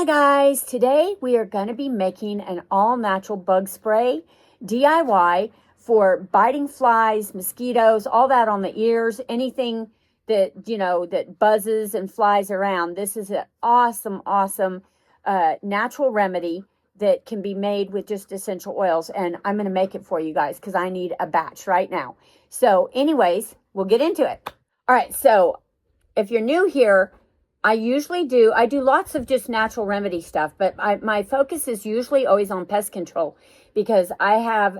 Hi guys, today we are going to be making an all-natural bug spray DIY for biting flies, mosquitoes, all that on the ears, anything that, that buzzes and flies around. This is an awesome natural remedy that can be made with just essential oils, and I'm going to make it for you guys because I need a batch right now. So anyways, we'll get into it. All right, so if you're new here, I do lots of just natural remedy stuff, but my focus is usually always on pest control because I have,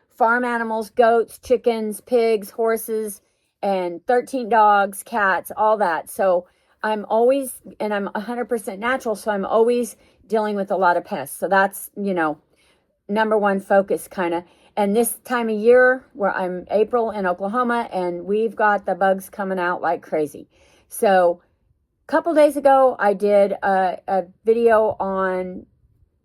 farm animals, goats, chickens, pigs, horses, and 13 dogs, cats, all that. So I'm 100% natural, so I'm always dealing with a lot of pests. So that's, number one focus kind of. And this time of year, where I'm April in Oklahoma, and we've got the bugs coming out like crazy. So couple days ago, I did a video on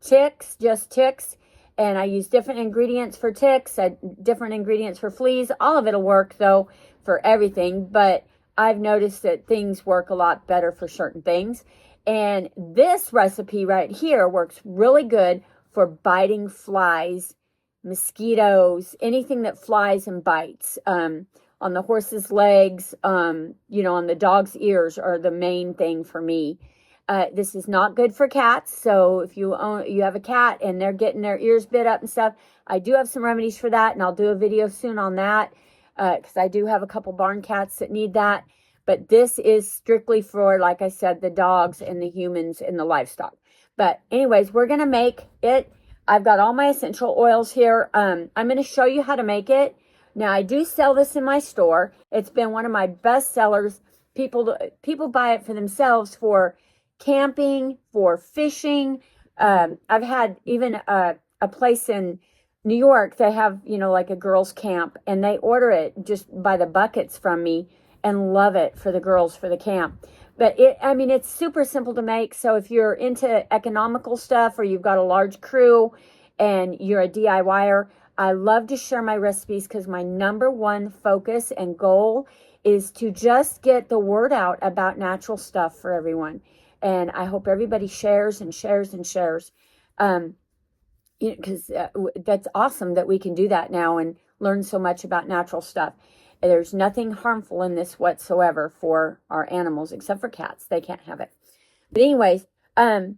ticks, just ticks, and I used different ingredients for ticks, different ingredients for fleas. All of it'll work, though, for everything, but I've noticed that things work a lot better for certain things. And this recipe right here works really good for biting flies, mosquitoes, anything that flies and bites. On the horse's legs, on the dog's ears are the main thing for me. This is not good for cats. So if you have a cat and they're getting their ears bit up and stuff, I do have some remedies for that, and I'll do a video soon on that because I do have a couple barn cats that need that. But this is strictly for, like I said, the dogs and the humans and the livestock. But anyways, we're going to make it. I've got all my essential oils here. I'm going to show you how to make it. Now, I do sell this in my store. It's been one of my best sellers. People buy it for themselves for camping, for fishing. I've had even a place in New York. They have, like a girls' camp, and they order it just by the buckets from me and love it for the girls for the camp. But it's super simple to make. So if you're into economical stuff or you've got a large crew and you're a DIYer, I love to share my recipes because my number one focus and goal is to just get the word out about natural stuff for everyone. And I hope everybody shares and shares and shares. Because that's awesome that we can do that now and learn so much about natural stuff. There's nothing harmful in this whatsoever for our animals, except for cats. They can't have it. But anyways, I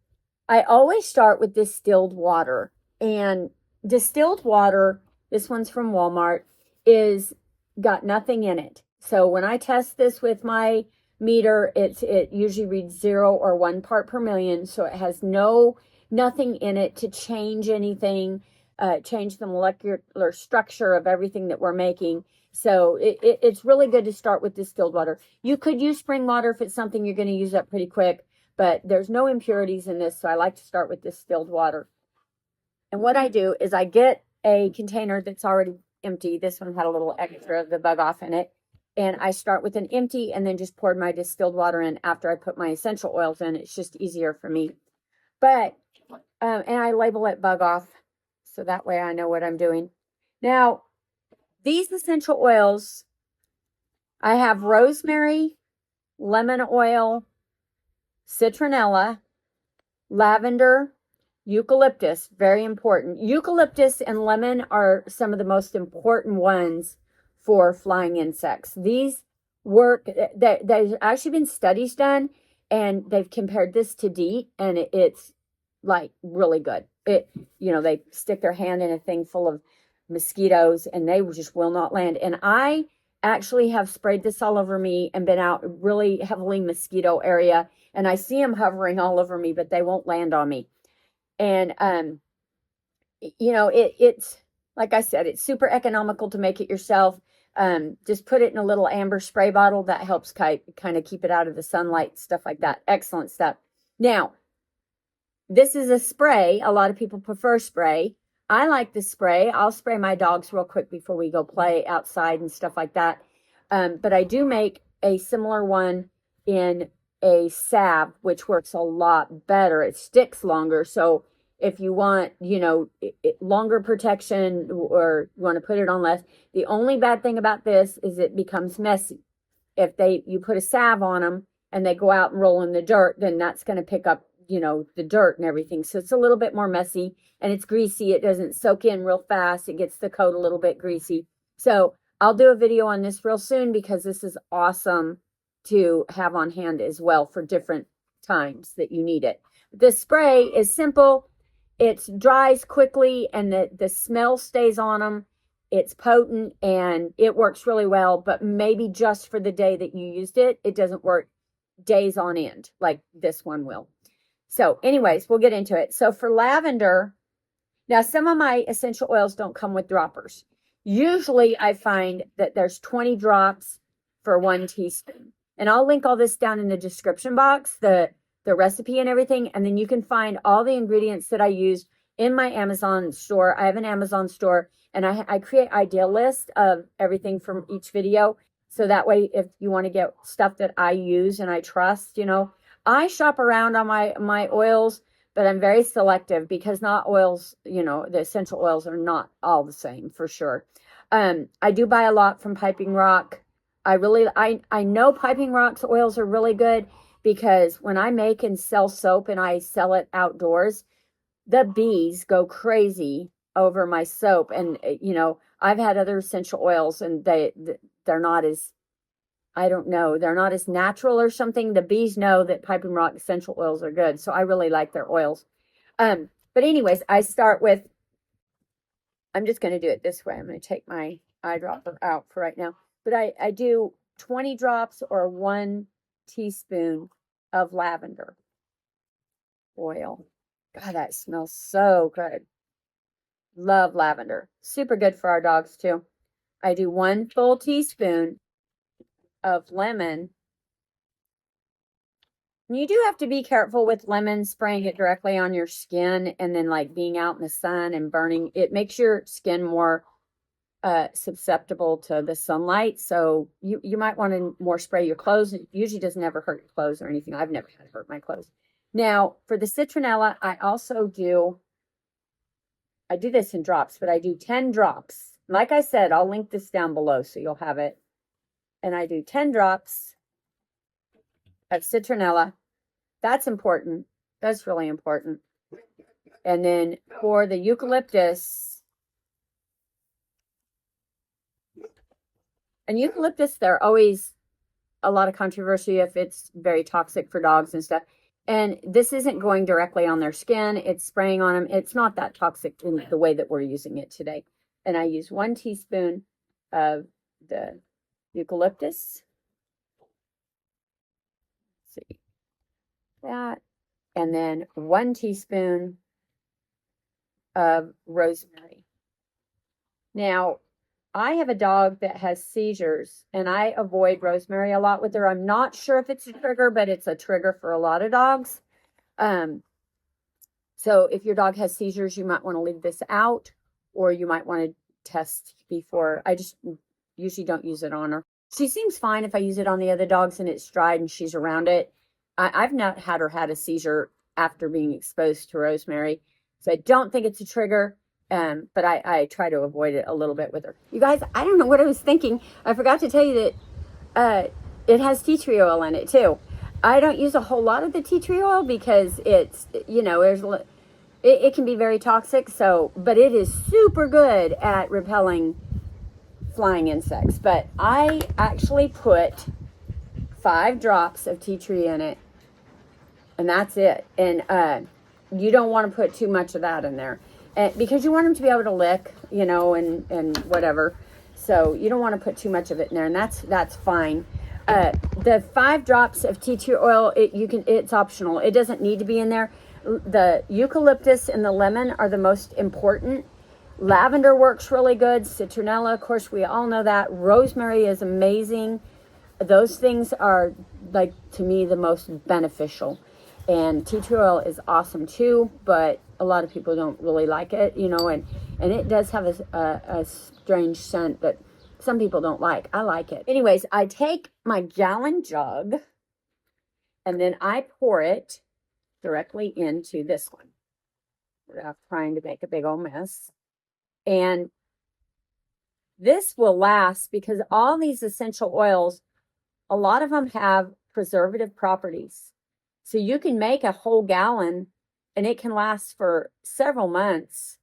always start with distilled water. And distilled water, this one's from Walmart, is got nothing in it. So when I test this with my meter, it usually reads 0 or 1 part per million. So it has nothing in it to change anything, change the molecular structure of everything that we're making. So it's really good to start with distilled water. You could use spring water if it's something you're going to use up pretty quick, but there's no impurities in this. So I like to start with distilled water. And what I do is I get a container that's already empty. This one had a little extra of the bug off in it. And I start with an empty and then just poured my distilled water in after I put my essential oils in. It's just easier for me. But, and I label it bug off, so that way I know what I'm doing. Now, these essential oils, I have rosemary, lemon oil, citronella, lavender, eucalyptus, very important. Eucalyptus and lemon are some of the most important ones for flying insects. These work, there's actually been studies done, and they've compared this to DEET, and it's like really good. They stick their hand in a thing full of mosquitoes, and they just will not land. And I actually have sprayed this all over me and been out really heavily mosquito area, and I see them hovering all over me, but they won't land on me. And, it's, like I said, it's super economical to make it yourself. Just put it in a little amber spray bottle. That helps kind of keep it out of the sunlight, stuff like that. Excellent stuff. Now, this is a spray. A lot of people prefer spray. I like the spray. I'll spray my dogs real quick before we go play outside and stuff like that. But I do make a similar one in a salve, which works a lot better. It sticks longer. So if you want, longer protection or you want to put it on less, the only bad thing about this is it becomes messy. If you put a salve on them and they go out and roll in the dirt, then that's going to pick up you know, the dirt and everything. So it's a little bit more messy and it's greasy. It doesn't soak in real fast. It gets the coat a little bit greasy. So I'll do a video on this real soon because this is awesome to have on hand as well for different times that you need it. This spray is simple. It dries quickly and the smell stays on them. It's potent and it works really well, but maybe just for the day that you used it, it doesn't work days on end like this one will. So anyways, we'll get into it. So for lavender, now some of my essential oils don't come with droppers. Usually I find that there's 20 drops for 1 teaspoon. And I'll link all this down in the description box, the recipe and everything. And then you can find all the ingredients that I use in my Amazon store. I have an Amazon store and I create idea lists of everything from each video. So that way, if you want to get stuff that I use and I trust, you know, I shop around on my oils, but I'm very selective because not oils, you know, the essential oils are not all the same for sure. I do buy a lot from Piping Rock. I know Piping Rock's oils are really good because when I make and sell soap and I sell it outdoors, the bees go crazy over my soap. And, you know, I've had other essential oils and they're not as, I don't know, they're not as natural or something. The bees know that Piping Rock essential oils are good. So I really like their oils. But anyways, I start with, I'm just going to do it this way. I'm going to take my eyedropper out for right now. But I do 20 drops or 1 teaspoon of lavender oil. God, that smells so good. Love lavender. Super good for our dogs too. I do 1 full teaspoon of lemon. And you do have to be careful with lemon spraying it directly on your skin and then like being out in the sun and burning. It makes your skin more susceptible to the sunlight. So you might want to more spray your clothes. It usually doesn't ever hurt your clothes or anything. I've never had it hurt my clothes. Now for the citronella, I do this in drops, but I do 10 drops. Like I said, I'll link this down below so you'll have it. And I do 10 drops of citronella. That's important. That's really important. And then for the eucalyptus, and eucalyptus, there always a lot of controversy if it's very toxic for dogs and stuff. And this isn't going directly on their skin. It's spraying on them. It's not that toxic in the way that we're using it today. And I use 1 teaspoon of the eucalyptus. Let's see that. And then 1 teaspoon of rosemary. Now, I have a dog that has seizures, and I avoid rosemary a lot with her. I'm not sure if it's a trigger, but it's a trigger for a lot of dogs. So if your dog has seizures, you might want to leave this out, or you might want to test before. I just usually don't use it on her. She seems fine if I use it on the other dogs and it's dried and she's around it. I've not had her had a seizure after being exposed to rosemary, so I don't think it's a trigger. But I try to avoid it a little bit with her. You guys, I don't know what I was thinking. I forgot to tell you that it has tea tree oil in it too. I don't use a whole lot of the tea tree oil because it's, you know, it can be very toxic. So, but it is super good at repelling flying insects. But I actually put 5 drops of tea tree in it, and that's it. And you don't want to put too much of that in there. Because you want them to be able to lick, you know, and whatever. So you don't want to put too much of it in there, and that's fine. The 5 drops of tea tree oil, it's optional. It doesn't need to be in there. The eucalyptus and the lemon are the most important. Lavender works really good. Citronella, of course, we all know that. Rosemary is amazing. Those things are, like, to me, the most beneficial. And tea tree oil is awesome too, but a lot of people don't really like it, you know, and it does have a strange scent that some people don't like. I like it. Anyways, I take my gallon jug and then I pour it directly into this one without trying to make a big old mess. And this will last because all these essential oils, a lot of them have preservative properties. So you can make a whole gallon and it can last for several months.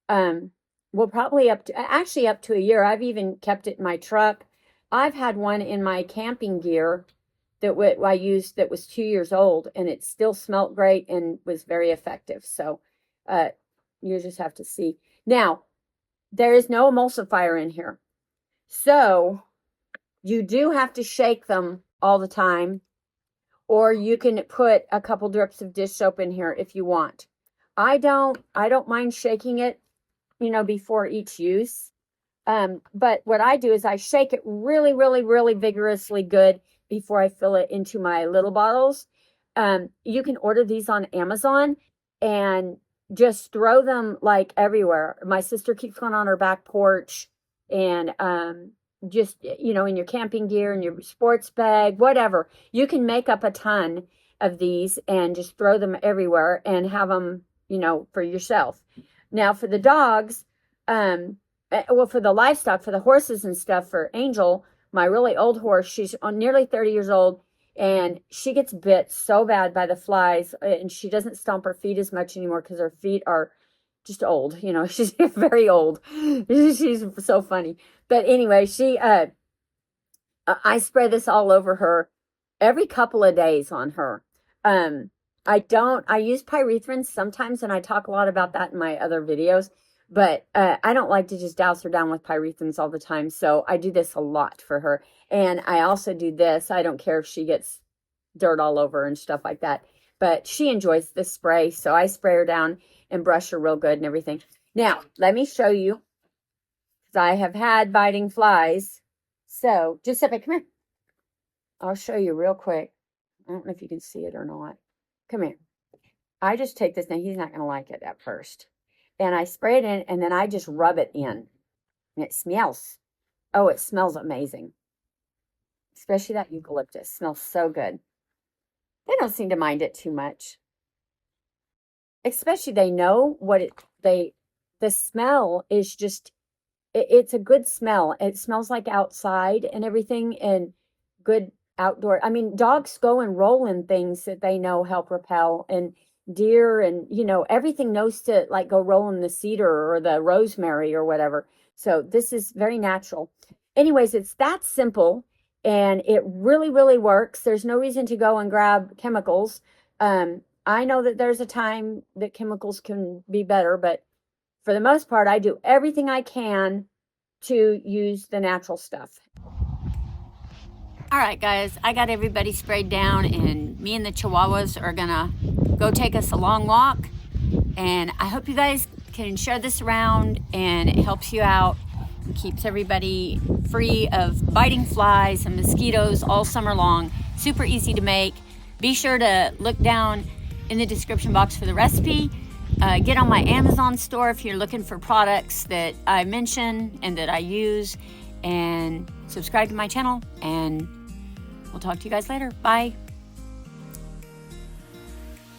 Well, probably up to a year. I've even kept it in my truck. I've had one in my camping gear that I used that was 2 years old, and it still smelled great and was very effective. So you just have to see. Now, there is no emulsifier in here. So you do have to shake them all the time, or you can put a couple drips of dish soap in here if you want. I don't mind shaking it, before each use. But what I do is I shake it really, really, really vigorously good before I fill it into my little bottles. You can order these on Amazon and just throw them like everywhere. My sister keeps one on her back porch, and just, in your camping gear, in your sports bag, whatever. You can make up a ton of these and just throw them everywhere and have them, for yourself. Now for the dogs, for the livestock, for the horses and stuff, for Angel, my really old horse, she's nearly 30 years old, and she gets bit so bad by the flies, and she doesn't stomp her feet as much anymore because her feet are just old. She's very old. She's so funny. But anyway, I spray this all over her every couple of days on her. I use pyrethrin sometimes, and I talk a lot about that in my other videos, but I don't like to just douse her down with pyrethrins all the time, so I do this a lot for her. And I also do this. I don't care if she gets dirt all over and stuff like that, but she enjoys this spray, so I spray her down and brush her real good and everything. Now, let me show you, because I have had biting flies. So, Giuseppe, come here. I'll show you real quick. I don't know if you can see it or not. Come here. I just take this. Now, he's not going to like it at first. And I spray it in, and then I just rub it in. And it smells. Oh, it smells amazing. Especially that eucalyptus. Smells so good. They don't seem to mind it too much. Especially they know what the smell is just, it's a good smell. It smells like outside and everything, and good outdoor. I mean, dogs go and roll in things that they know help repel, and deer, and everything knows to like go roll in the cedar or the rosemary or whatever. So this is very natural. Anyways, it's that simple, and it really, really works. There's no reason to go and grab chemicals. I know that there's a time that chemicals can be better, but for the most part, I do everything I can to use the natural stuff. All right, guys, I got everybody sprayed down, and me and the Chihuahuas are gonna go take us a long walk. And I hope you guys can share this around, and it helps you out and keeps everybody free of biting flies and mosquitoes all summer long. Super easy to make. Be sure to look down in the description box for the recipe. Get on my Amazon store if you're looking for products that I mention and that I use, and subscribe to my channel, and we'll talk to you guys later. Bye.